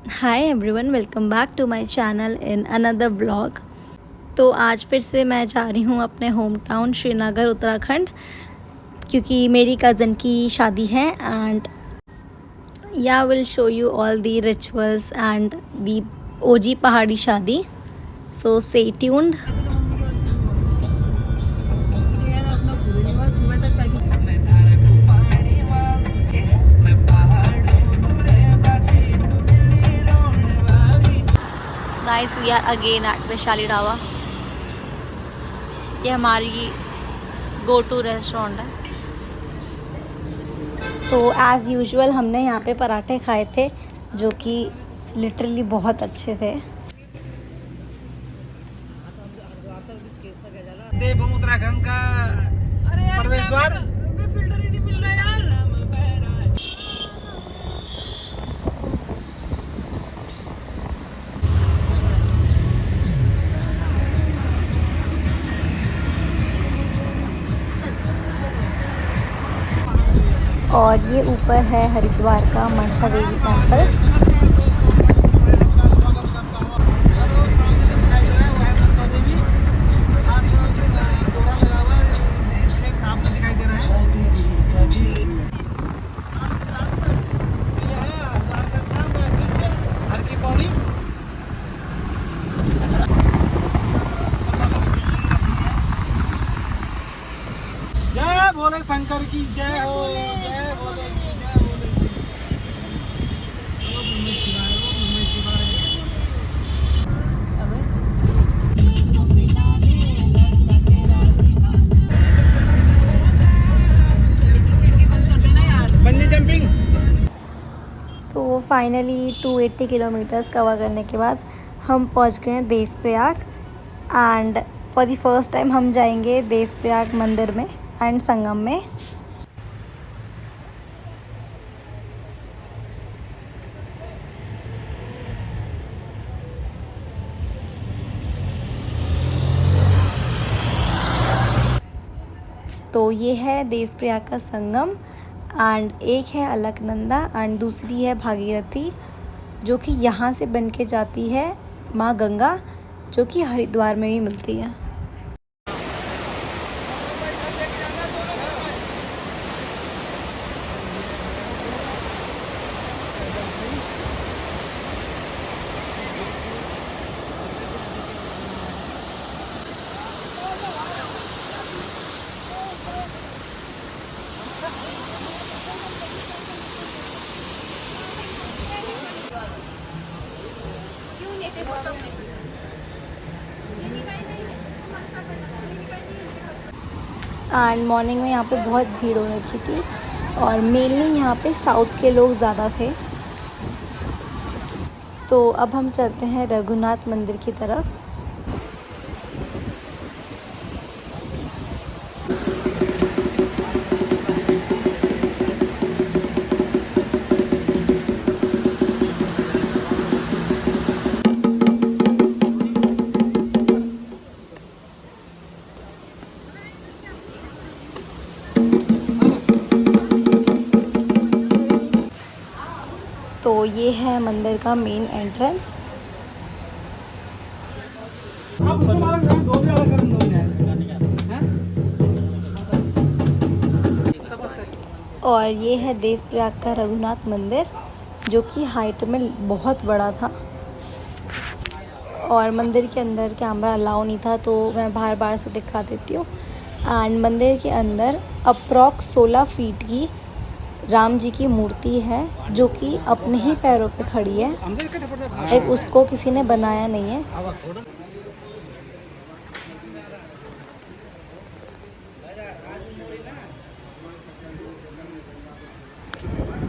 Hi everyone, welcome back to my channel in another vlog. तो आज फिर से मैं जा रही हूँ अपने होम टाउन श्रीनगर उत्तराखंड, क्योंकि मेरी कज़न की शादी है एंड या will show you all the rituals and the OG पहाड़ी शादी। So stay tuned. Guys, we are again at Vaishali Dhaba. ये हमारी गो टू रेस्टोरेंट है। तो एज़ यूजुअल हमने यहाँ पे पराठे खाए थे, जो कि लिटरली बहुत अच्छे थे। देवभूमि उत्तराखंड का प्रवेश द्वार। फिल्टर ही नहीं मिल रहा यार। और ये ऊपर है हरिद्वार का मनसा देवी टेम्पल। जय भोले शंकर की जय हो, जय भोले की जय भोले की। ओम नमः शिवाय, ओम नमः शिवाय। Bungee jumping. तो फाइनली 280 किलोमीटर्स कवर करने के बाद हम पहुंच गए हैं Devprayag. And for the first time हम जाएंगे देवप्रयाग मंदिर में एंड संगम में। तो ये है देवप्रयाग का संगम एंड एक है अलकनंदा एंड दूसरी है भागीरथी, जो कि यहाँ से बन के जाती है माँ गंगा, जो कि हरिद्वार में भी मिलती है। एंड मॉर्निंग में यहाँ पे बहुत भीड़ हो रखी थी और मेनली यहाँ पे साउथ के लोग ज़्यादा थे। तो अब हम चलते हैं रघुनाथ मंदिर की तरफ। तो ये है मंदिर का मेन एंट्रेंस। और ये है देवप्रयाग का रघुनाथ मंदिर, जो कि हाइट में बहुत बड़ा था और मंदिर के अंदर कैमरा अलाउ नहीं था, तो मैं बार बार से दिखा देती हूँ। एंड मंदिर के अंदर अप्रॉक्स 16 फीट की राम जी की मूर्ति है, जो कि अपने ही पैरों पे खड़ी है। एक उसको किसी ने बनाया नहीं है।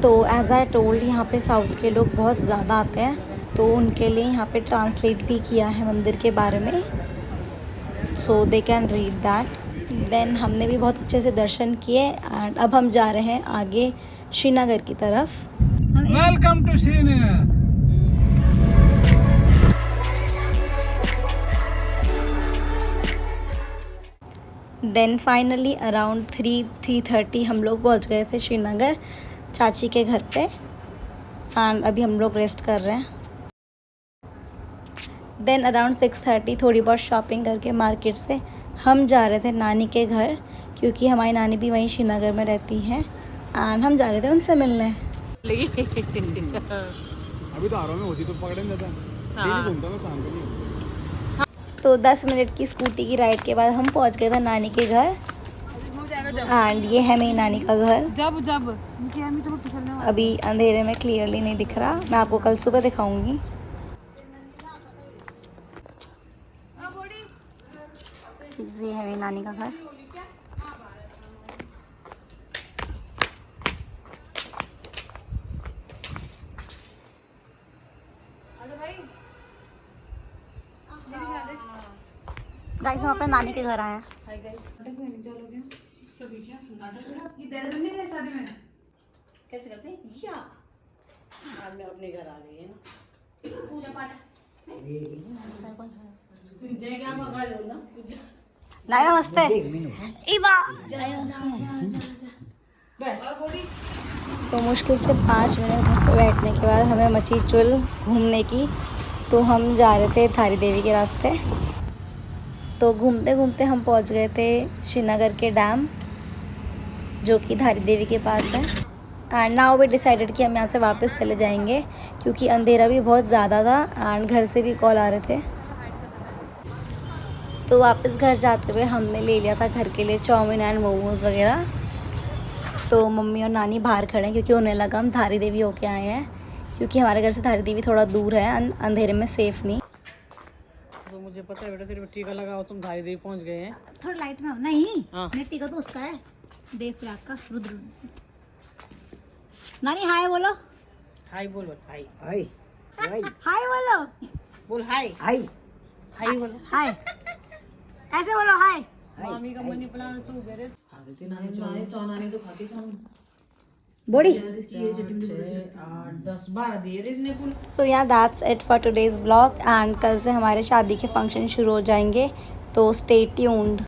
तो एज आई टोल्ड, यहाँ पे साउथ के लोग बहुत ज़्यादा आते हैं, तो उनके लिए यहाँ पे ट्रांसलेट भी किया है मंदिर के बारे में, so they can read that. Then हमने भी बहुत अच्छे से दर्शन किए एंड अब हम जा रहे हैं आगे श्रीनगर की तरफ। Welcome to Srinagar. Then finally around 3:30 हम लोग पहुंच गए थे श्रीनगर चाची के घर पे एंड अभी हम लोग रेस्ट कर रहे हैं। देन अराउंड 6:30 थोड़ी बहुत शॉपिंग करके मार्केट से हम जा रहे थे नानी के घर, क्योंकि हमारी नानी भी वहीं श्रीनगर में रहती हैं एंड हम जा रहे थे उनसे मिलने। अभी तो आराम में होती तो पकड़े नहीं जाता। डेली घूमता मैं शाम को नहीं। तो 10 मिनट की स्कूटी की राइड के बाद हम पहुंच गए थे नानी के घर एंड ये है मेरी नानी का घर। जब अभी अंधेरे में क्लियरली नहीं दिख रहा, मैं आपको कल सुबह दिखाऊंगी। ये है मेरी नानी का घर। गाइस हम अपने नानी के घर आए हैं। कैसे करते हैं या आज मैं अपने घर आ गई है ना पूजा पाठ जय क्या पकड़ लो ना नानी नमस्ते। इबा तो मुश्किल से 5 मिनट घर पे बैठने के बाद हमें मची चुल घूमने की, तो हम जा रहे थे धारी देवी के रास्ते। तो घूमते घूमते हम पहुंच गए थे श्रीनगर के डैम, जो कि धारी देवी के पास है। एंड नाउ वी डिसाइडेड कि हम यहाँ से वापस चले जाएंगे, क्योंकि अंधेरा भी बहुत ज़्यादा था एंड घर से भी कॉल आ रहे थे। तो वापस घर जाते हुए हमने ले लिया था घर के लिए चाउमीन एंड मोमोज़ वगैरह। तो मम्मी और नानी बाहर खड़े हैं, क्योंकि उन्हें लगा हम धारी देवी होके आए हैं, क्योंकि हमारे घर से धारी देवी थोड़ा दूर है, अंधेरे में सेफ़ नहीं। तो मुझे पता है बेटा तेरे को टीका लगाओ, तुम धारी देवी पहुंच गए हैं। थोड़ा लाइट में हो नहीं। हाँ। मेरा टीका तो उसका है, देव प्रयाग का रुद्र। नानी हाय बोलो। हाय बोल हाय हाय हाय हाय बोलो। बोल हाय हाय हाय बोलो हाय ऐसे बोलो हाय। मामी का मनी प्लान सो बेरे खाते नानी चौनानी तो खाती था बॉडी। 8 10 12 दिए रे इसने कुल। सो या that's it for today's blog and कल से हमारे शादी के फंक्शन शुरू हो जाएंगे, तो स्टे ट्यून्ड।